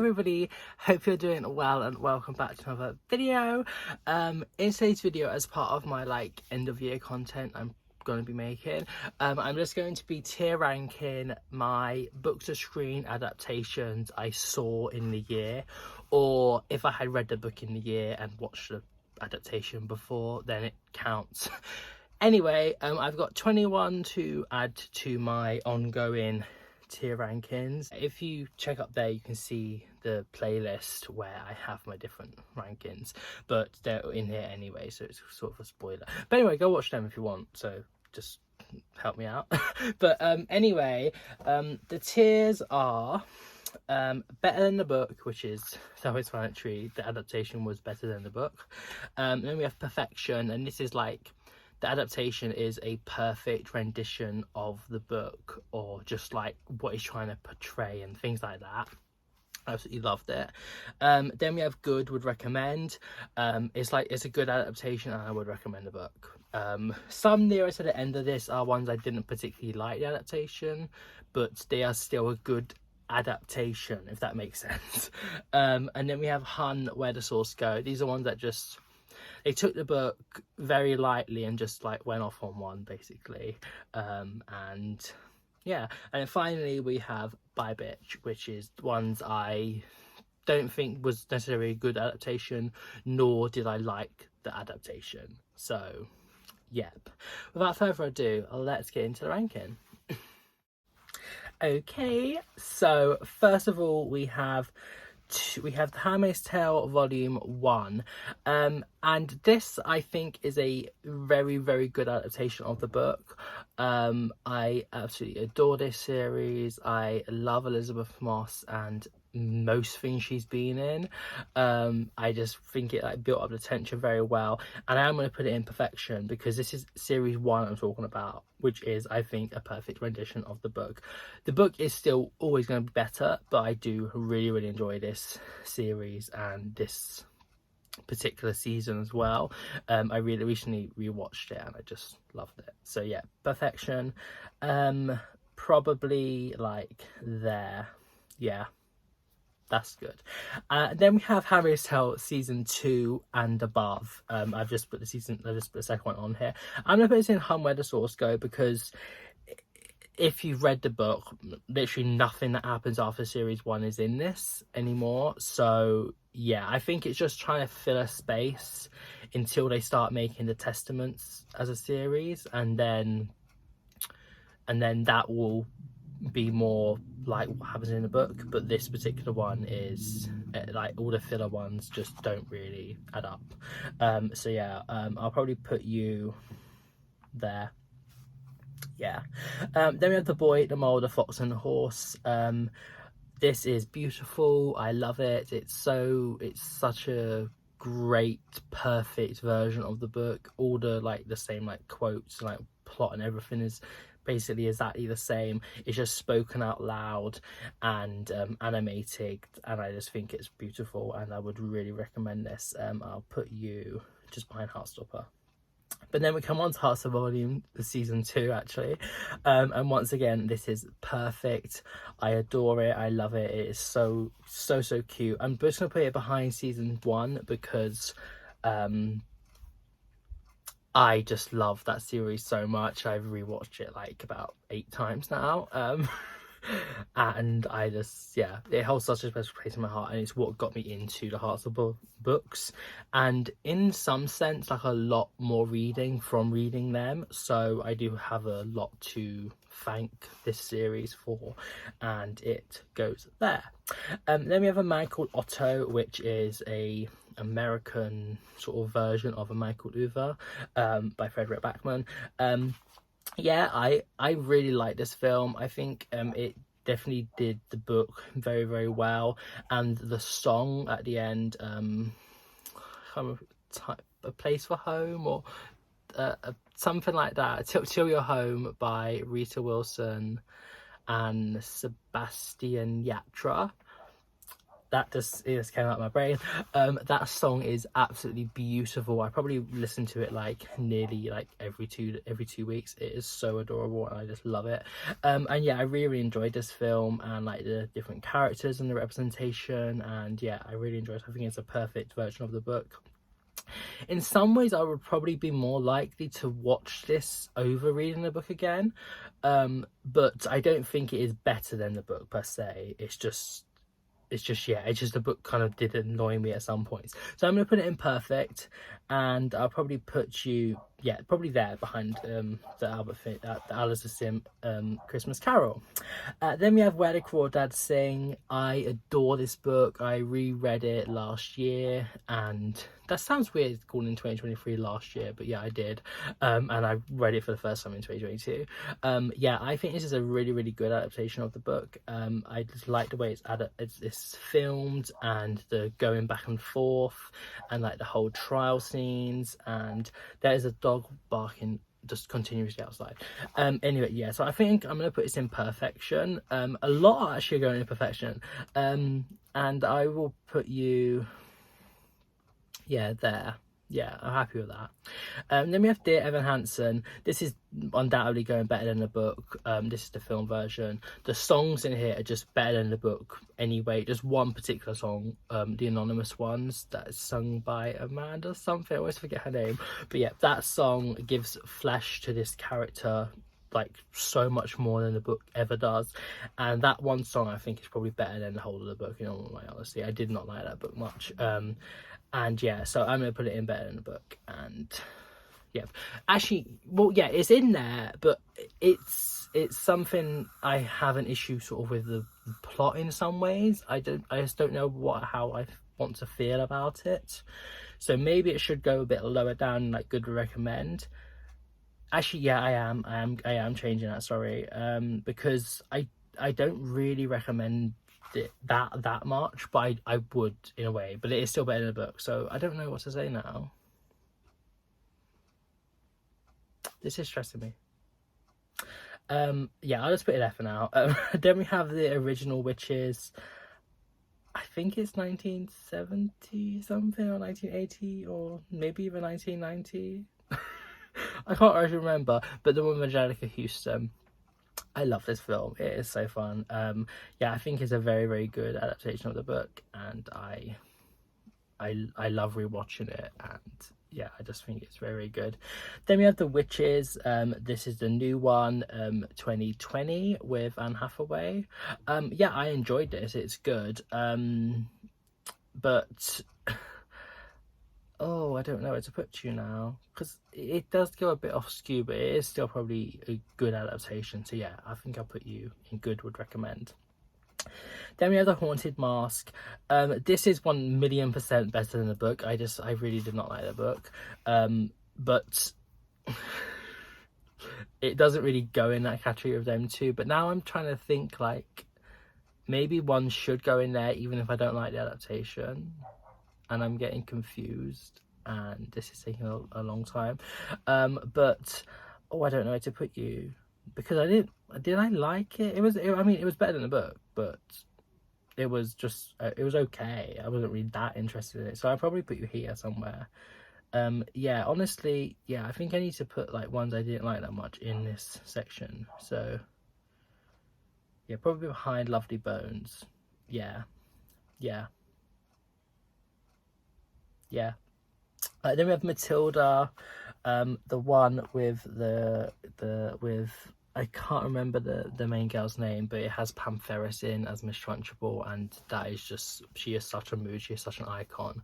everybody, hope you're doing well and welcome back to another video. In today's video, as part of my end of year content I'm going to be making, I'm just going to be tier ranking my book to screen adaptations I saw in the year, or if I had read the book in the year and watched the adaptation before, then it counts. Anyway, I've got 21 to add to my ongoing tier rankings. If you check up there, you can see the playlist where I have my different rankings, but they're in here anyway, so it's sort of a spoiler. But anyway, go watch them if you want, so just help me out. But anyway, the tiers are better than the book, which is self-explanatory. The adaptation was better than the book. Then we have perfection, and this is like the adaptation is a perfect rendition of the book, or just like what he's trying to portray and things like that. Absolutely loved it. Then we have good, would recommend. It's a good adaptation and I would recommend the book. Some nearest to the end of this are ones I didn't particularly like the adaptation, but they are still a good adaptation, if that makes sense. And then we have Hun, Where the Source Go. These are ones that just, they took the book very lightly and just went off on one, basically. And yeah, and then finally we have Bye Bitch, which is ones I don't think was necessarily a good adaptation, nor did I like the adaptation. So yep, without further ado, let's get into the ranking. Okay, so first of all we have The Handmaid's Tale Volume 1, and this I think is a very, very good adaptation of the book. I absolutely adore this series. I love Elizabeth Moss and most things she's been in. I just think it built up the tension very well, and I am going to put it in perfection because this is series 1 I'm talking about, which is, I think, a perfect rendition of the book. The book is still always going to be better, but I do really, really enjoy this series and this particular season as well. I really recently rewatched it and I just loved it. So yeah, perfection. Probably there. Yeah, that's good. Then we have Handmaid's Tale season 2 and above. I've just put the second one on here. I'm gonna put this in Hun, Where the Source Go, because if you've read the book, literally nothing that happens after series 1 is in this anymore. So yeah, I think it's just trying to fill a space until they start making the Testaments as a series, and then that will be more like what happens in the book. But this particular one is all the filler ones just don't really add up. So yeah, I'll probably put you there. Yeah. Then we have The Boy, the Mole, the Fox and the Horse. This is beautiful. I love it. It's such a great, perfect version of the book. All the the same quotes, plot and everything is basically exactly the same. It's just spoken out loud and animated, and I just think it's beautiful and I would really recommend this. I'll put you just behind Heartstopper. But then we come on to Hearts of Volume season 2 actually, and once again this is perfect. I adore it. I love it. It is so cute. I'm just gonna put it behind season 1 because I just love that series so much. I've rewatched it about 8 times now. And I just, yeah, it holds such a special place in my heart, and it's what got me into the Hearts of books, and in some sense a lot more reading from reading them. So I do have a lot to thank this series for, and it goes there. Then we have A Man Called Otto, which is a American sort of version of A Man Called Ove, by Frederick Backman. Yeah, I really like this film. I think it definitely did the book very, very well, and the song at the end, kind of A Place for Home, or something like that, Till You're Home, by Rita Wilson and Sebastian Yatra. that just, it just came out of my brain. That song is absolutely beautiful. I probably listen to it like nearly like every two weeks. It is so adorable and I just love it. And yeah, I really enjoyed this film and like the different characters and the representation, and yeah, I really enjoyed it. I think it's a perfect version of the book. In some ways I would probably be more likely to watch this over reading the book again, but I don't think it is better than the book per se. It's just yeah, it's just the book kind of did annoy me at some points, so I'm gonna put it in perfect, and I'll probably put you, yeah, probably there behind the Alice Sim Christmas Carol. Then we have Where the Crawdads Sing. I adore this book. I reread it last year, and that sounds weird calling in 2023 last year, but yeah, I did. And I read it for the first time in 2022. Yeah, I think this is a really, really good adaptation of the book. I just like the way it's filmed, and the going back and forth, and like the whole trial scenes, and there is a dog barking just continuously outside. Anyway, yeah, so I think I'm gonna put this in perfection. A lot are actually going in perfection, and I will put you, yeah, there. Yeah, I'm happy with that. Then we have Dear Evan Hansen. This is undoubtedly going better than the book. This is the film version. The songs in here are just better than the book anyway. Just one particular song, the anonymous ones, that is sung by Amanda something. I always forget her name. But yeah, that song gives flesh to this character like so much more than the book ever does, and that one song I think is probably better than the whole of the book, in all my honesty. I did not like that book much. And yeah, so I'm gonna put it in better than the book. And yeah, actually, well, yeah, it's in there, but it's something I have an issue sort of with the plot in some ways. I just don't know how I want to feel about it, so maybe it should go a bit lower down, like good recommend. Actually, yeah, I am changing that, sorry, because I don't really recommend it that much, but I would in a way, but it is still better than the book, so I don't know what to say now. This is stressing me. Yeah, I'll just put it there for now. Then we have the original, which is, I think it's 1970 something, or 1980, or maybe even 1990. I can't really remember, but the one with Angelica Houston. I love this film. It is so fun. Yeah, I think it's a very, very good adaptation of the book, and I love rewatching it, and yeah, I just think it's very, very good. Then we have The Witches. This is the new one, 2020, with Anne Hathaway. Yeah, I enjoyed this. It's good. But oh, I don't know where to put you now, because it does go a bit off skew, but it is still probably a good adaptation. So yeah, I think I'll put you in good, would recommend. Then we have The Haunted Mask. This is 1,000,000% better than the book. I really did not like the book, but it doesn't really go in that category of them two. But now I'm trying to think, like, maybe one should go in there even if I don't like the adaptation, and I'm getting confused, and this is taking a long time. But oh, I don't know where to put you, because did I like it? I mean, it was better than the book, but it was just it was okay. I wasn't really that interested in it, so I'll probably put you here somewhere. Yeah, honestly, yeah, I think I need to put like ones I didn't like that much in this section. So yeah, probably behind Lovely Bones. Yeah. Then we have Matilda, the one with with, I can't remember the main girl's name, but it has Pam Ferris in as Miss Trunchbull, and that is just, she is such a mood, she is such an icon.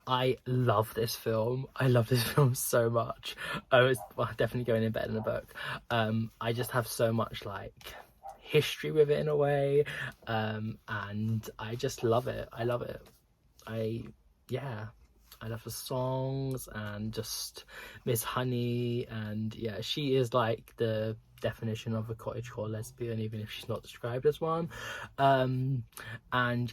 I love this film. I love this film so much. It's definitely going in better than the book. I just have so much like history with it in a way, and I just love it. I love it. Yeah, I love the songs and just Miss Honey, and yeah, she is like the definition of a cottagecore lesbian, even if she's not described as one. And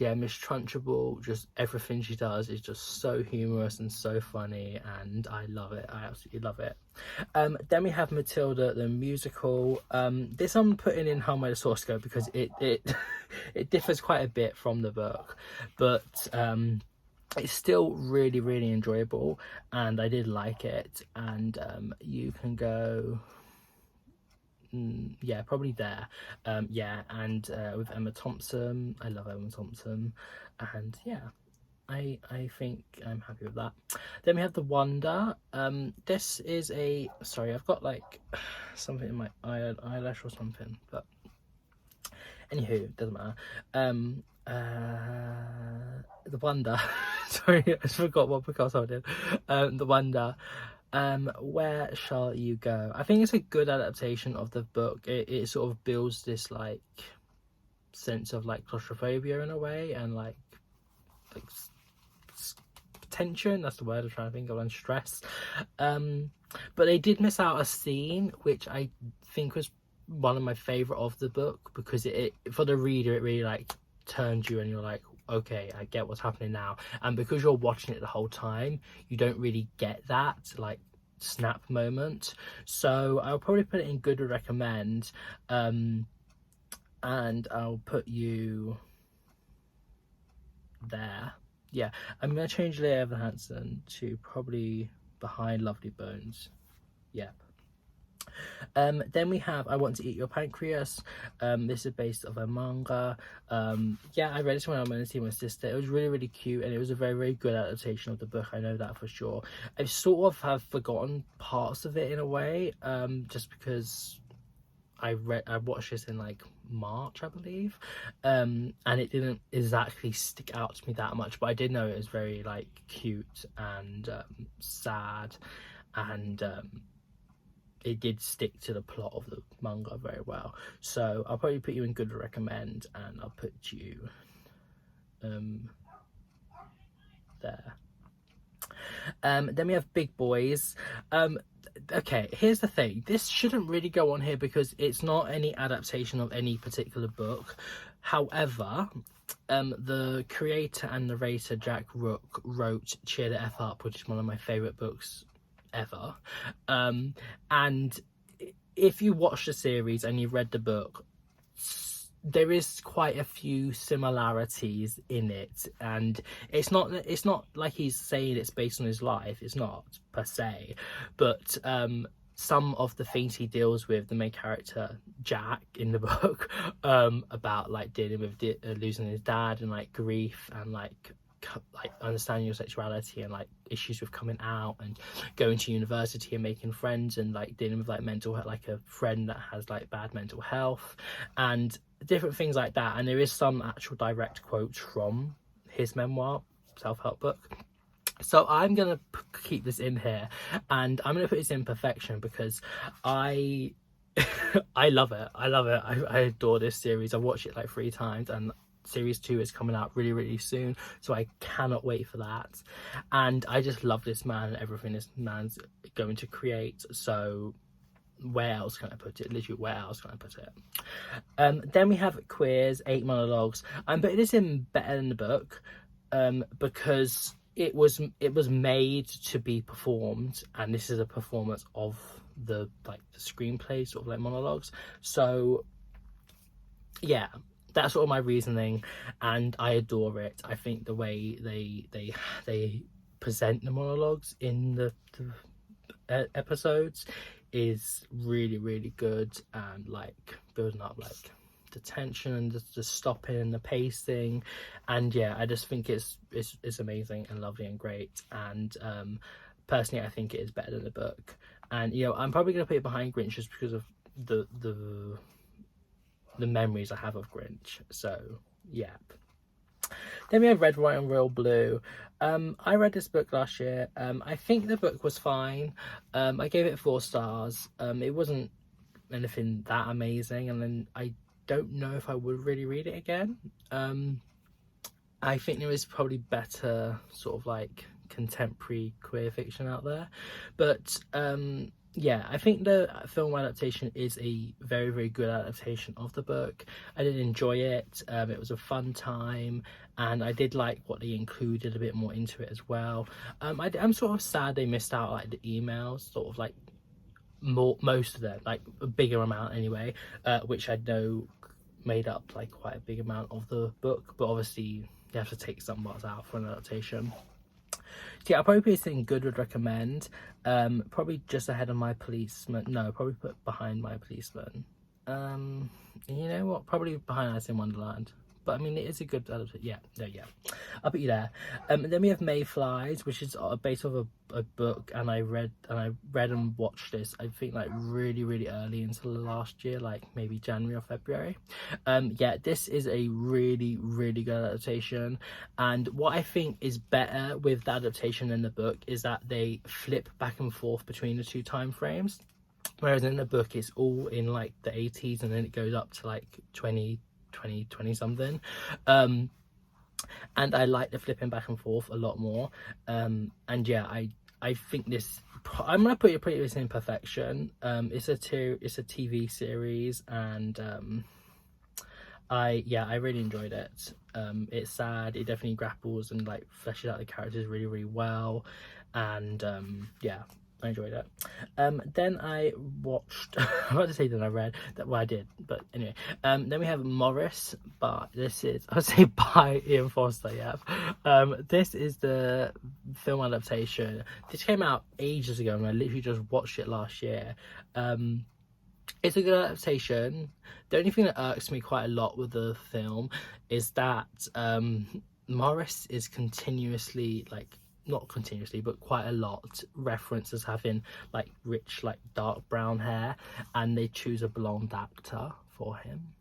yeah, Miss Trunchbull, just everything she does is just so humorous and so funny, and I love it. I absolutely love it. Then we have Matilda the musical. This I'm putting in How May the Source Go because it it differs quite a bit from the book, but it's still really, really enjoyable, and I did like it. And you can go, yeah, probably there. Yeah, and with Emma Thompson, I love Emma Thompson, and yeah, I think I'm happy with that. Then we have The Wonder. This is a, sorry, I've got like something in my eyelash or something, but anywho, doesn't matter. The Wonder. Sorry, I just forgot what book I was holding. The Wonder. Where Shall You Go? I think it's a good adaptation of the book. It sort of builds this like sense of like claustrophobia in a way, and like tension, that's the word I'm trying to think of, and stress. But they did miss out a scene which I think was one of my favorite of the book, because it for the reader, it really like turns you and you're like, okay, I get what's happening now. And because you're watching it the whole time, you don't really get that like snap moment. So I'll probably put it in good or recommend, and I'll put you there. Yeah, I'm gonna change Leah Evan Hansen to probably behind Lovely Bones. Yep. Then we have I Want to Eat Your Pancreas. This is based off a manga. Yeah, I read this when I went to see my sister. It was really, really cute, and it was a very, very good adaptation of the book. I know that for sure. I sort of have forgotten parts of it in a way, just because I watched this in like March, I believe, and it didn't exactly stick out to me that much, but I did know it was very like cute and sad, and it did stick to the plot of the manga very well. So I'll probably put you in good recommend, and I'll put you there. Then we have Big Boys. Okay, here's the thing. This shouldn't really go on here because it's not any adaptation of any particular book. However, the creator and narrator Jack Rook wrote Cheer the F Up, which is one of my favourite books ever. And if you watch the series and you've read the book, there is quite a few similarities in it, and it's not like he's saying it's based on his life. It's not per se, but some of the things he deals with, the main character Jack in the book, about like dealing with losing his dad, and like grief, and like understanding your sexuality, and like issues with coming out and going to university and making friends, and like dealing with like mental health, like a friend that has like bad mental health and different things like that. And there is some actual direct quotes from his memoir, self-help book. So I'm gonna keep this in here, and I'm gonna put this in perfection because I love it. I adore this series. I've watched it like 3 times, and series 2 is coming out really, really soon, so I cannot wait for that. And I just love this man and everything this man's going to create. So where else can I put it? Literally, where else can I put it? Then we have Queers 8 monologues. I'm putting this in better than the book, because it was made to be performed, and this is a performance of the screenplay, sort of like monologues. So yeah, that's sort of my reasoning, and I adore it. I think the way they present the monologues in the episodes is really, really good, and like building up like the tension and the stopping and the pacing. And yeah, I just think it's amazing and lovely and great. And personally, I think it is better than the book. And you know, I'm probably gonna put it behind Grinch just because of the memories I have of Grinch. So yeah. Then we have Red, White and Royal Blue. I read this book last year. I think the book was fine. I gave it 4 stars. It wasn't anything that amazing, and then I don't know if I would really read it again. I think there is probably better sort of like contemporary queer fiction out there. But yeah, I think the film adaptation is a very, very good adaptation of the book. I did enjoy it. It was a fun time, and I did like what they included a bit more into it as well. I'm sort of sad they missed out like the emails, sort of like most of them, like a bigger amount anyway, which I know made up like quite a big amount of the book, but obviously you have to take some parts out for an adaptation. Yeah, I'll probably put this in good, would recommend. Probably just ahead of My Policeman. No, probably put behind My Policeman. You know what? Probably behind Alice in Wonderland. But I mean, it is a good adaptation. Yeah. I'll put you there. And then we have Mayflies, which is based off a book, and I read and watched this, I think, like really, really early into the last year, like maybe January or February. Yeah, this is a really, really good adaptation. And what I think is better with the adaptation than the book is that they flip back and forth between the two time frames. Whereas in the book, it's all in like the 80s, and then it goes up to like 20 something. And I like the flipping back and forth a lot more. And yeah, I think this, I'm gonna put this in perfection. It's a TV series, and I really enjoyed it. It's sad, it definitely grapples and like fleshes out the characters really, really well, and yeah, I enjoyed it. Then I watched I was about to say that I read that, well I did, but anyway. Then we have Morris, but this is, I would say, by Ian Foster. Yeah. This is the film adaptation. This came out ages ago and I literally just watched it last year. It's a good adaptation. The only thing that irks me quite a lot with the film is that Morris is continuously, like, not continuously, but quite a lot, referenced as having like rich, like dark brown hair, and they choose a blonde actor for him.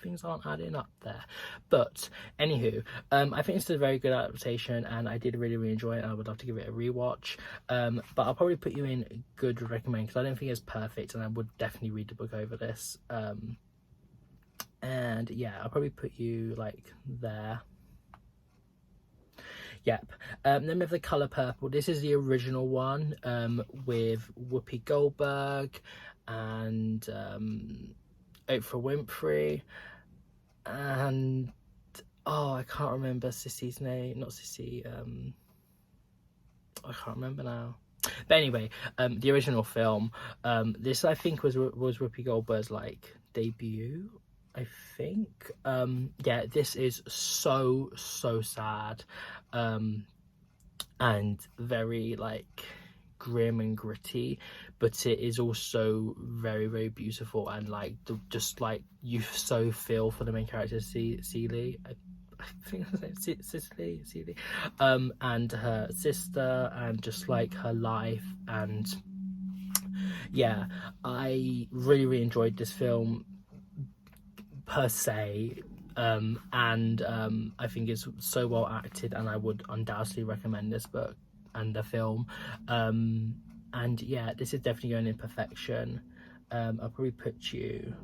Things aren't adding up there. But anywho, I think it's a very good adaptation, and I did really, really enjoy it, and I would love to give it a rewatch. But I'll probably put you in good, would recommend, because I don't think it's perfect, and I would definitely read the book over this. And yeah, I'll probably put you like there. Yep. Then we have The Colour Purple. This is the original one, with Whoopi Goldberg and Oprah Winfrey, and I can't remember Sissy's name. Not Sissy. I can't remember now. But anyway, the original film. This, I think, was Whoopi Goldberg's like debut, I think. Yeah, this is so sad, and very like grim and gritty, but it is also very, very beautiful, and like just like you so feel for the main character, Celie. I think it's Celie, and her sister, and just like her life. And yeah, I really, really enjoyed this film per se, and I think it's so well acted, and I would undoubtedly recommend this book and the film. And yeah, this is definitely going in perfection. I'll probably put you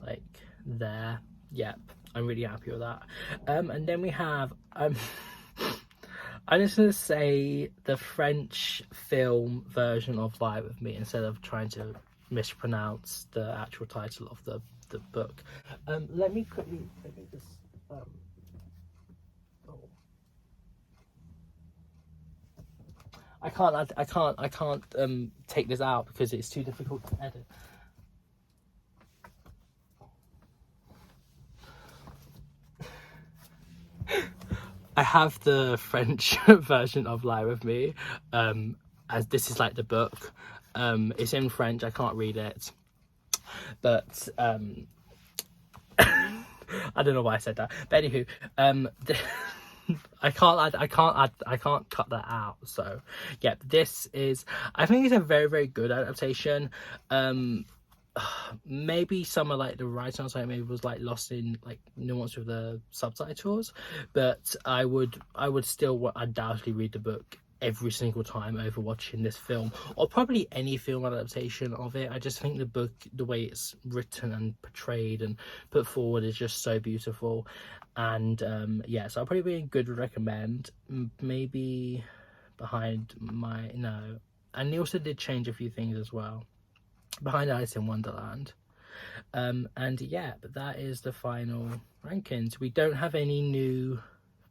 like there. Yep, I'm really happy with that. And then we have I'm just gonna say the French film version of Lie With Me instead of trying to mispronounce the actual title of the book. Let me just I can't take this out because it's too difficult to edit. I have the French version of Lie With Me, as this is like the book. It's in French, I can't read it, but I don't know why I said that. But anywho, I can't cut that out. So yeah, this is, I think it's a very, very good adaptation. Maybe some of like the writing on site maybe was like lost in like nuance with the subtitles, but I would still undoubtedly read the book every single time over watching this film, or probably any film adaptation of it. I just think the book, the way it's written and portrayed and put forward, is just so beautiful. And yeah, so I'll probably be a good recommend. Maybe behind my, no, and he also did change a few things as well, behind Alice in Wonderland. And yeah, but that is the final rankings. We don't have any new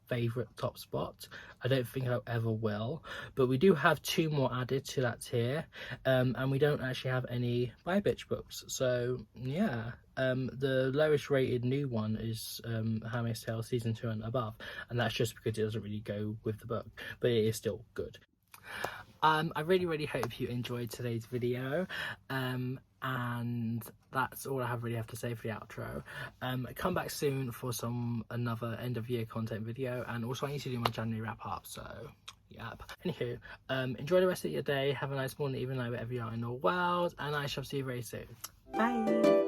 favorite top spots. I don't think I ever will, but we do have 2 more added to that tier, and we don't actually have any Buy Bitch books. So yeah, the lowest rated new one is Handmaid's Tale season 2 and above, and that's just because it doesn't really go with the book, but it is still good. I really hope you enjoyed today's video, and that's all I really have to say for the outro. Come back soon for another end of year content video, and also I need to do my January wrap up, so yep. Anywho, enjoy the rest of your day, have a nice morning, even though wherever you are in the world, and I shall see you very soon. Bye.